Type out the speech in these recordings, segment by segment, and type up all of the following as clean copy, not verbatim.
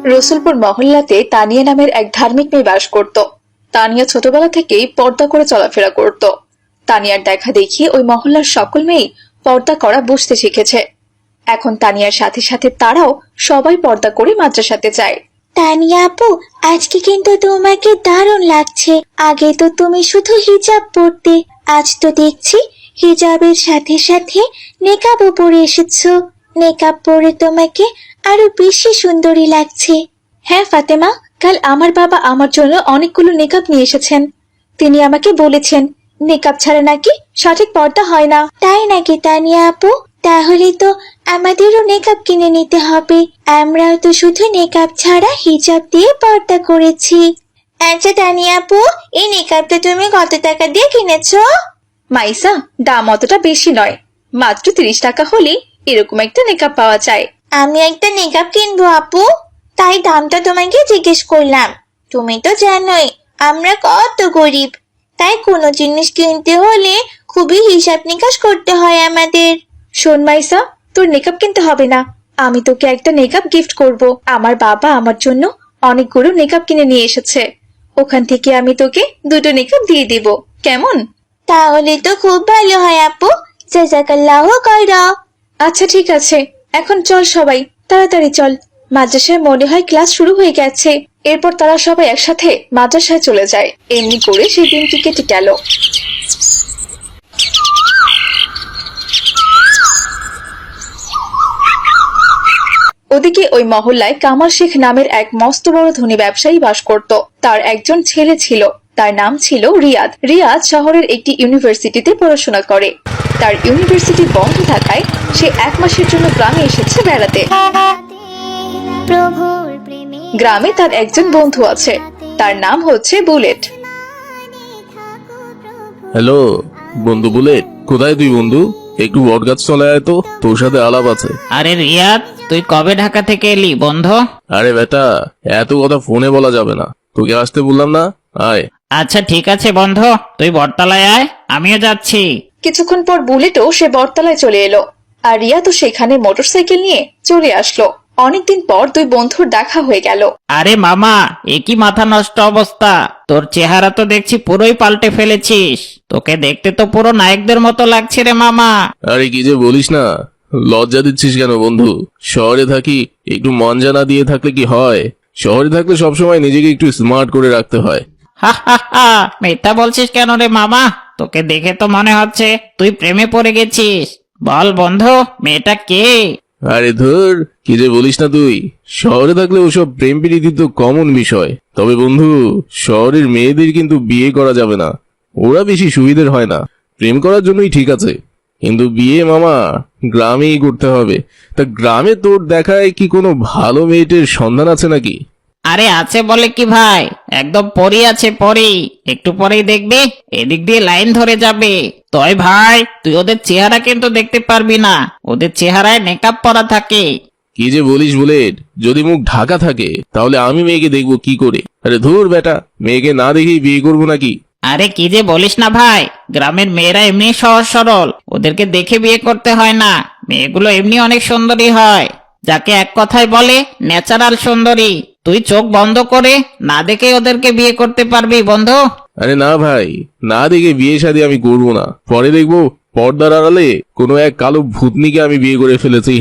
রসুলপুর মহল্লাতে তানিয়া নামের এক ধার্মিক মেয়ে বাস করত। তানিয়া ছোটবেলা থেকেই পর্দা করে চলাফেরা করত। তানিয়ার দেখা দেখি ওই মহল্লার সকল মেয়েই পর্দা করা বুঝতে শিখেছে। এখন তানিয়ার সাথে সাথে তারাও সবাই পর্দা করে মাদ্রাসাতে যায়। তানিয়া আপু, আজকে কিন্তু তোমাকে দারুণ লাগছে। আগে তো তুমি শুধু হিজাব পরতে, আজ তো দেখছি হিজাবের সাথে সাথে নেকাবও পরে এসেছো। নেকাব পরে তোমাকে আরো বেশি সুন্দরী লাগছে। হ্যাঁ ফাতেমা, কাল আমার বাবা আমার জন্য অনেকগুলো নেকাব নিয়ে এসেছেন। তিনি আমাকে বলেছেন নেকাব ছাড়া নাকি সঠিক পর্দা হয় না। তাই নাকি তানিয়া আপু? তাহলে তো আমাদেরও নেকাব কিনে নিতে হবে। আমরাও তো শুধু নেকাব ছাড়া হিজাব দিয়ে পর্দা করেছি। আচ্ছা তানিয়া আপু, এই নেকাবটা তুমি কত টাকা দিয়ে কিনেছো? মাইসা, দাম অতটা বেশি নয়, মাত্র 30 টাকা হলেই এরকম একটা নেকাব পাওয়া যায়। আমি একটা নেকাব কিনবো আপু, তাই দামটা তোমাকে জিজ্ঞেস করলাম। তুমি তো জানোই আমরা কত গরিব, তাই কোনো জিনিস কিনতে হলে খুবই হিসাব নিকাশ করতে হয় আমাদের। শোন মাইসা, তোর নেকাব কিনতে হবে না, আমি তোকে একটা নেকাব গিফট করব। আমার বাবা আমার জন্য অনেকগুলো নেকাব কিনে নিয়ে এসেছে, ওখান থেকে আমি তোকে 2টো নেকাব দিয়ে দিব, কেমন? তাহলে তো খুব ভালো হয় আপু, জাযাকাল্লাহ খাইরা। আচ্ছা ঠিক আছে, এখন চল সবাই, তাড়াতাড়ি চল। মাদ্রাসায় মনে হয় ক্লাস শুরু হয়ে গেছে। এরপর তারা সবাই একসাথে মাদ্রাসায় চলে যায়। এমনি করে সেই দিনটি কেটে গেল। ওদিকে ওই মহল্লায় কামাল শেখ নামের এক মস্ত বড় ধনী ব্যবসায়ী বাস করত। তার একজন ছেলে ছিল, তার নাম ছিল রিয়াদ। রিয়াদ শহরের একটি ইউনিভার্সিটিতে পড়াশোনা করে। তার ইউনিভার্সিটি বন্ধ থাকায় সে 1 মাসের জন্য গ্রামে এসেছে বেড়াতে। গ্রামে তার একজন বন্ধু আছে, তার নাম হচ্ছে বুলেট। হ্যালো বন্ধু বুলেট, কোথায় তুই বন্ধু? একটু বটগাছ চলে আয় তো, তোর সাথে আলাপ আছে। আরে রিয়াদ, তুই কবে ঢাকা থেকে এলি বন্ধু? আরে বেটা, এত কথা ফোনে বলা যাবে না, তোকে আসতে বললাম না, আয়। আচ্ছা ঠিক আছে বন্ধু, তুই বটতলায় আয়, আমিও যাচ্ছি। কিছুক্ষণ পর বুলেটও সে বটতলায় চলে এলো, আর রিয়াদও সেখানে মোটরসাইকেল নিয়ে চলে আসলো। অনেকদিন পর দুই বন্ধুর দেখা হয়ে গেল। আরে মামা, এ কি মাথা নষ্ট অবস্থা! তোর চেহারা তো দেখছি পুরোই পাল্টে ফেলেছিস। তোকে দেখতে তো পুরো নায়কদের মতো লাগছে রে মামা। আরে কি যে বলিস না, লজ্জা দিচ্ছিস কেন বন্ধু? শহরে থাকি, একটু মন জানা দিয়ে থাকলে কি হয়? শহরে থাকলে সবসময় নিজেকে একটু স্মার্ট করে রাখতে হয়। হা হা হা, মিথ্যা বলছিস কেন রে মামা? তোকে দেখে তো মনে হচ্ছে তুই প্রেমে পড়ে গেছিস। বল বন্ধু, মেয়েটা কে? আরে ধর, কি যে বলিস না তুই, শহরে থাকলে ওসব প্রেম প্রীতি তো কমন বিষয়। তবে বন্ধু, শহরের মেয়েদের কিন্তু বিয়ে করা যাবে না, ওরা বেশি সুবিধের হয় না। প্রেম করার জন্যই ঠিক আছে, কিন্তু বিয়ে মামা গ্রামেই করতে হবে। তা গ্রামে তোর দেখায় কি কোনো ভালো মেয়েটের সন্ধান আছে নাকি? আরে আছে বলে কি ভাই, একদম পরি আছে পরি। একটু পরেই দেখবি এদিক দিয়ে লাইন ধরে যাবে। তয় ভাই, তুই ওদের চেহারা কিন্তু দেখতে পারবি না, ওদের চেহারায় মেকআপ পরা থাকে। কি যে বলিস বুলেট, যদি মুখ ঢাকা থাকে তাহলে আমি মেয়েকে দেখবো কি করে? আরে ধুর বেটা, মেয়েকে না দেখেই বিয়ে করবো নাকি? আরে কি যে বলিস না ভাই, গ্রামের মেয়েরা এমনি সহজ সরল, ওদেরকে দেখে বিয়ে করতে হয় না। মেয়েগুলো এমনি অনেক সুন্দরী হয়, যাকে এক কথায় বলে ন্যাচারাল সুন্দরী। তুই চোখ বন্ধ করে না দেখে ওদেরকে বিয়ে করতে পারবি বন্ধু। আরে না ভাই, না দেখে বিয়ে শাদী আমি করবো না। পরে দেখবো পর্দার আড়ালে কোনো এক কালো ভূতনিকে আমি বিয়ে করে ফেলেছি।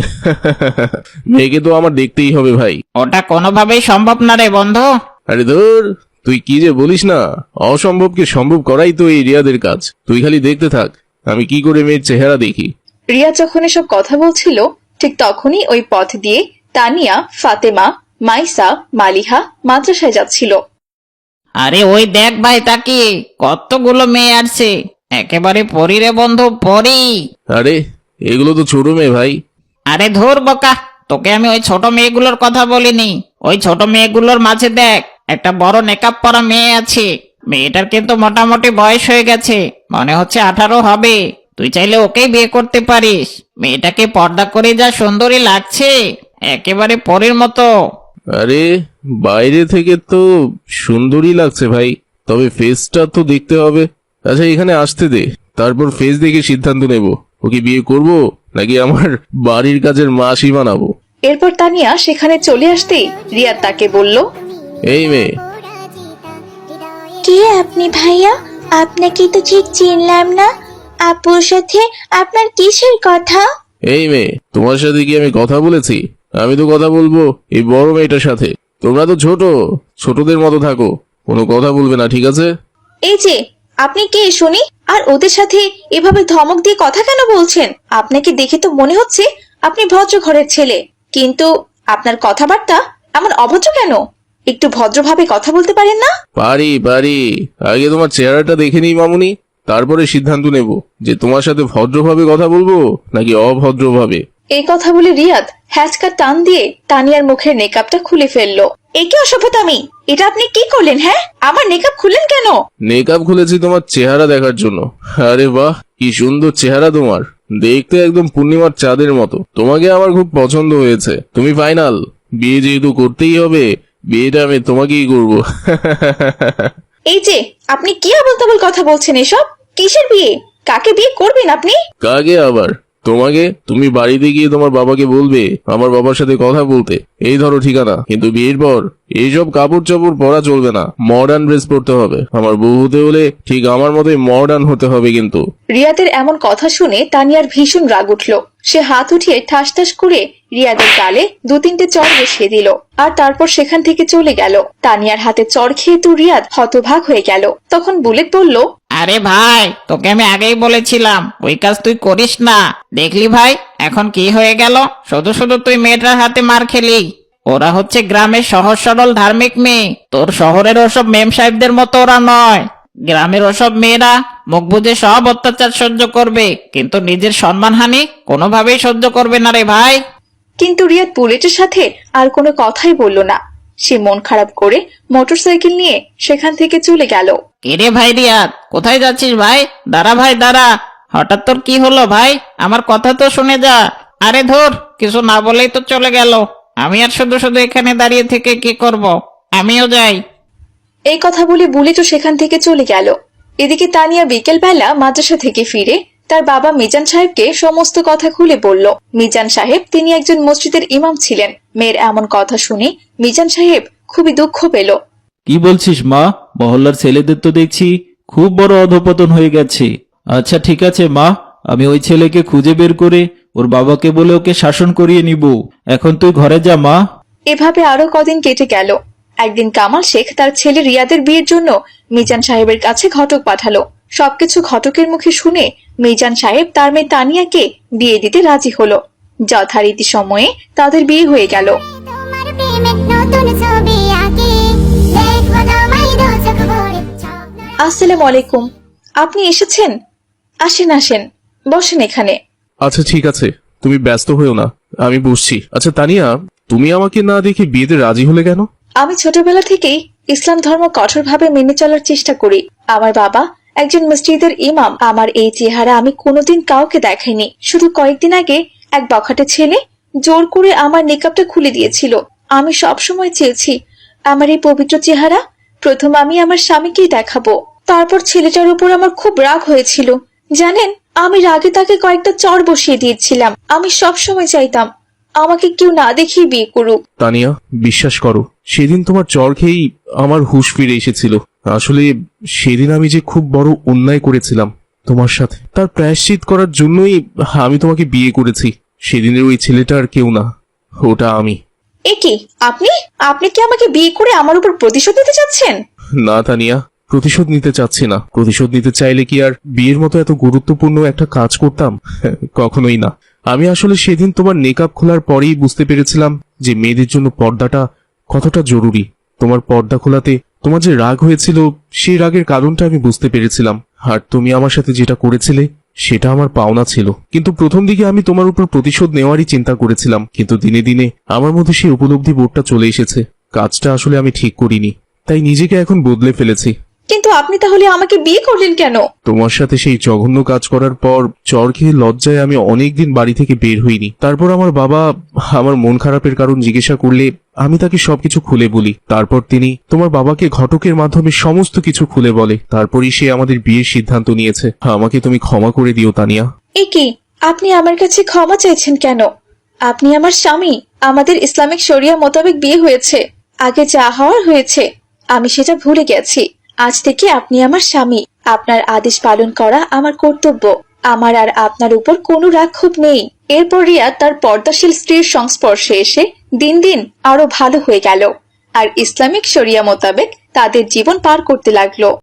মেয়েকে তো আমার দেখতেই হবে ভাই। ওটা কোনোভাবেই সম্ভব না রে বন্ধু। আরে ধর, তুই কি যে বলিস না, অসম্ভবকে সম্ভব করাই তো এই রিয়াদের কাজ। তুই খালি দেখতে থাক আমি কি করে মেয়ের চেহারা দেখি। রিয়া যখন এসব কথা বলছিল, ঠিক তখনই ওই পথ দিয়ে তানিয়া, ফাতেমা, মাইসা, মালিহা মাদ্রাসায় যাচ্ছিল। আরে ওই দেখ ভাই, তাকিয়ে কতগুলো মেয়ে আসছে, একেবারে পরি রে বন্ধু, পরি। আরে এগুলো তো ছোট মেয়ে ভাই। আরে ধুর বোকা, তোকে আমি ওই ছোট মেয়েগুলোর কথা বলিনি। ওই ছোট মেয়েগুলোর মাঝে দেখ, একটা বড় নেকাব পরা মেয়ে আছে। মেয়েটার কিন্তু মোটামুটি বয়স হয়ে গেছে, মনে হচ্ছে 18 হবে। তুই চাইলে ওকেই বিয়ে করতে পারিস। মেয়েটাকে পর্দা করে যা সুন্দরী লাগছে, একেবারে পরীর মতো। আরে বাইরে থেকে তো সুন্দরই লাগছে ভাই, তবে ফেসটা তো দেখতে হবে। আচ্ছা এখানে আসতে দে, তারপর ফেস দেখে সিদ্ধান্ত নেব ওকে বিয়ে করব নাকি আমার বাড়ির কাজের মাসি বানাবো। এরপর তানিয়া সেখানে চলে আসতেই রিয়াদ তাকে বলল, এই মেয়ে, কে আপনি ভাইয়া? আপনাকে তো ঠিক চিনলাম না। আপুর সাথে আপনার কিসের কথা? এই মেয়ে, তোমার সাথে কি আমি কথা বলেছি? আমি তো কথা বলবো এই বড় মেয়েটার সাথে। তোমরা তো ছোট, ছোটদের মতো থাকো, কোনো কথা বলবে না, ঠিক আছে? এই যে আপনি কে শুনি, আর ওদের সাথে এভাবে ধমক দিয়ে কথা কেন বলছেন? আপনাকে দেখে তো মনে হচ্ছে আপনি ভদ্র ঘরের ছেলে, কিন্তু আপনার কথাবার্তা এমন অভদ্র কেন? একটু ভদ্রভাবে কথা বলতে পারেন না? পারি পারি, আগে তোমার চেহারাটা দেখে নিই মামুনি, তারপরে সিদ্ধান্ত নেব যে তোমার সাথে ভদ্রভাবে কথা বলবো নাকি অভদ্রভাবে। এই কথা বলে রিয়াদ হ্যাচকা টান দিয়ে তানিয়ার মুখের নেকাবটা খুলে ফেললো। এ কি অসভ্যতামি! এটা আপনি কি করলেন? হ্যাঁ, আমার নেকাব খুললেন কেন? মেকআপ খুলেছি তোমার চেহারা দেখার জন্য। আরে বাহ, কি সুন্দর চেহারা তোমার, দেখতে একদম পূর্ণিমার চাঁদের মতো। তোমাকে আমার খুব পছন্দ হয়েছে, তুমি ফাইনাল। বিয়ে যেহেতু করতেই হবে, বিয়েটা আমি তোমাকেই করব। এই যে আপনি কি আবল তাবল কথা বলছেন এসব? কিসের বিয়ে? কাকে বিয়ে করবেন আপনি? কাকে আবার? তোমাকে। তুমি বাড়িতে গিয়ে তোমার বাবাকে বলবে আমার বাবার সাথে কথা বলতে। এই ধরো ঠিকানা। কিন্তু বিয়ের পর এইসব কাপড় চাপড় পরা চলবে না, মডার্ন ড্রেস পরতে হবে। আমার বউ হতে হলে ঠিক আমার মতোই মডার্ন হতে হবে কিন্তু। রিয়াদের এমন কথা শুনে তানিয়ার ভীষণ রাগ উঠল। সে হাত উঠিয়ে ঠাস ঠাস করে রিয়াদের গালে 2-3টে চড় বসিয়ে দিল, আর তারপর সেখান থেকে চলে গেল। তানিয়ার হাতে চড় খেয়ে তো রিয়াদ হতভাগ হয়ে গেল। তখন বুলেট বলল, আরে ভাই, তোকে আমি আগেই বলেছিলাম ওই কাজ তুই করিস না। দেখলি ভাই, এখন কি হয়ে গেল? শুধু শুধু তুই মেয়েটার হাতে মার খেলি। ওরা হচ্ছে গ্রামের সহজ সরল ধার্মিক মেয়ে, তোর শহরের ওসব মেম সাহেবদের মতো ওরা নয়। গ্রামের ওসব মেয়েরা মুখ বুজে সব অত্যাচার সহ্য করবে, কিন্তু নিজের সম্মানহানি কোনোভাবেই সহ্য করবে না রে ভাই। কিন্তু রিয়াদ বুলেটের সাথে আর কোনো কথাই বলল না। সে মন খারাপ করে মোটরসাইকেল নিয়ে সেখান থেকে চলে গেল। কিরে ভাই রিয়াদ, কোথায় যাচ্ছিস ভাই? দাঁড়া ভাই দাঁড়া, হঠাৎ তোর কি হলো ভাই? আমার কথা তো শুনে যা। আরে ধুর, কিছু না বলেই তো চলে গেল। আমি আর শুধু শুধু এখানে দাঁড়িয়ে থেকে কি করব? আমিও যাই। এই কথা বলে বুলেটও সেখান থেকে চলে গেল। এদিকে তানিয়া বিকেল বেলা মাদ্রাসা থেকে ফিরে তার বাবা মিজান সাহেবকে সমস্ত কথা খুলে বলল। মিজান সাহেব তিনি একজন মসজিদের ইমাম ছিলেন। মেয়ের এমন কথা শুনে মিজান সাহেব খুবই দুঃখ পেল। কি বলছিস মা? মহল্লার ছেলেদের তো দেখছি খুব বড় অধপতন হয়ে গেছে। আচ্ছা ঠিক আছে মা, আমি ওই ছেলেকে খুঁজে বের করে ওর বাবাকে বলে ওকে শাসন করিয়ে নিব। এখন তুই ঘরে যা মা। এভাবে আরো কদিন কেটে গেল। একদিন কামাল শেখ তার ছেলে রিয়াদের বিয়ের জন্য মিজান সাহেবের কাছে ঘটক পাঠালো। সবকিছু ঘটকের মুখে শুনে মিজান সাহেব তার মেয়ে তানিয়াকে বিয়ে দিতে রাজি হলো। যথারীতি সময়ে তাদের বিয়ে হয়ে গেল। তোমার প্রেমের নতুন ছবি আঁকি, দেখবো তোমায় দু চোখ ভরে স্বপ্ন। আসসালামু আলাইকুম। আপনি এসেছেন? আসেন আসেন, বসেন এখানে। আচ্ছা ঠিক আছে, তুমি ব্যস্ত হয়েও না, আমি বসছি। আচ্ছা তানিয়া, তুমি আমাকে না দেখে বিয়েতে রাজি হলে কেন? আমি ছোটবেলা থেকেই ইসলাম ধর্ম কঠোরভাবে মেনে চলার চেষ্টা করি। আমার বাবা একজন মসজিদের ইমাম। আমার এই চেহারা আমি কোনোদিন কাউকে দেখাইনি। শুধু কয়েকদিন আগে এক বখাটে ছেলে জোর করে আমার নিকাবটা খুলে দিয়েছিল। আমি সবসময় চেয়েছি আমার এই পবিত্র চেহারা প্রথম আমি আমার স্বামীকেই দেখাবো। তারপর ছেলেটার উপর আমার খুব রাগ হয়েছিল। জানেন, আমি রাগে তাকে কয়েকটা চড় বসিয়ে দিয়েছিলাম। আমি সবসময় চাইতাম আমাকে কেউ না দেখিয়ে বিয়ে করুক। তানিয়া, বিশ্বাস করো, সেদিন তোমার চর খেয়েই আমার হুঁশ ফিরে এসেছিল। আসলে সেদিন আমি যে খুব বড় অন্যায় করেছিলাম তোমার সাথে, তার প্রায়শ্চিত করার জন্যই আমি তোমাকে বিয়ে করেছি। সেদিনের ওই ছেলেটা আর কেউ না, ওটা আমি। এ কি, আপনি আপনি কি আমাকে বিয়ে করে আমার উপর প্রতিশোধ নিতে চাচ্ছেন? না তানিয়া, প্রতিশোধ নিতে চাচ্ছি না। প্রতিশোধ নিতে চাইলে কি আর বিয়ের মতো এত গুরুত্বপূর্ণ একটা কাজ করতাম? কখনোই না। আমি আসলে সেদিন তোমার নেকাব খোলার পরেই বুঝতে পেরেছিলাম যে মেয়েদের জন্য পর্দাটা কতটা জরুরি। তোমার পর্দা খোলাতে তোমার যে রাগ হয়েছিল, সেই রাগের কারণটা আমি বুঝতে পেরেছিলাম। আর তুমি আমার সাথে যেটা করেছিলে সেটা আমার পাওনা ছিল। কিন্তু প্রথম দিকে আমি তোমার উপর প্রতিশোধ নেওয়ারই চিন্তা করেছিলাম, কিন্তু দিনে দিনে আমার মধ্যে সেই উপলব্ধি বোধটা চলে এসেছে। কাজটা আসলে আমি ঠিক করিনি, তাই নিজেকে এখন বদলে ফেলেছি। কিন্তু আপনি তাহলে আমাকে বিয়ে করলেন কেন? তোমার সাথে সেই জঘন্য কাজ করার পর চর খেয়ে লজ্জায় আমি অনেকদিন বাড়ি থেকে বের হইনি। তারপর আমার বাবা আমার মন খারাপের কারণ জিজ্ঞাসা করলে আমি তাকে সবকিছু খুলে বলি। তারপর তিনি তোমার বাবাকে ঘটকের মাধ্যমে সমস্ত কিছু খুলে বলে। তারপরই সে আমাদের বিয়ের সিদ্ধান্ত নিয়েছে। আমাকে তুমি ক্ষমা করে দিও তানিয়া। এ কি, আপনি আমার কাছে ক্ষমা চাইছেন কেন? আপনি আমার স্বামী। আমাদের ইসলামিক শরিয়া মোতাবেক বিয়ে হয়েছে। আগে যা হওয়ার হয়েছে, আমি সেটা ভুলে গেছি। আজ থেকে আপনি আমার স্বামী। আপনার আদেশ পালন করা আমার কর্তব্য। আমার আর আপনার উপর কোনো রাগ-ক্ষোভ নেই। এরপর রিয়াদ তার পর্দাশীল স্ত্রীর সংস্পর্শে এসে দিন দিন আরো ভালো হয়ে গেল আর ইসলামিক শরিয়া মোতাবেক তাদের জীবন পার করতে লাগলো।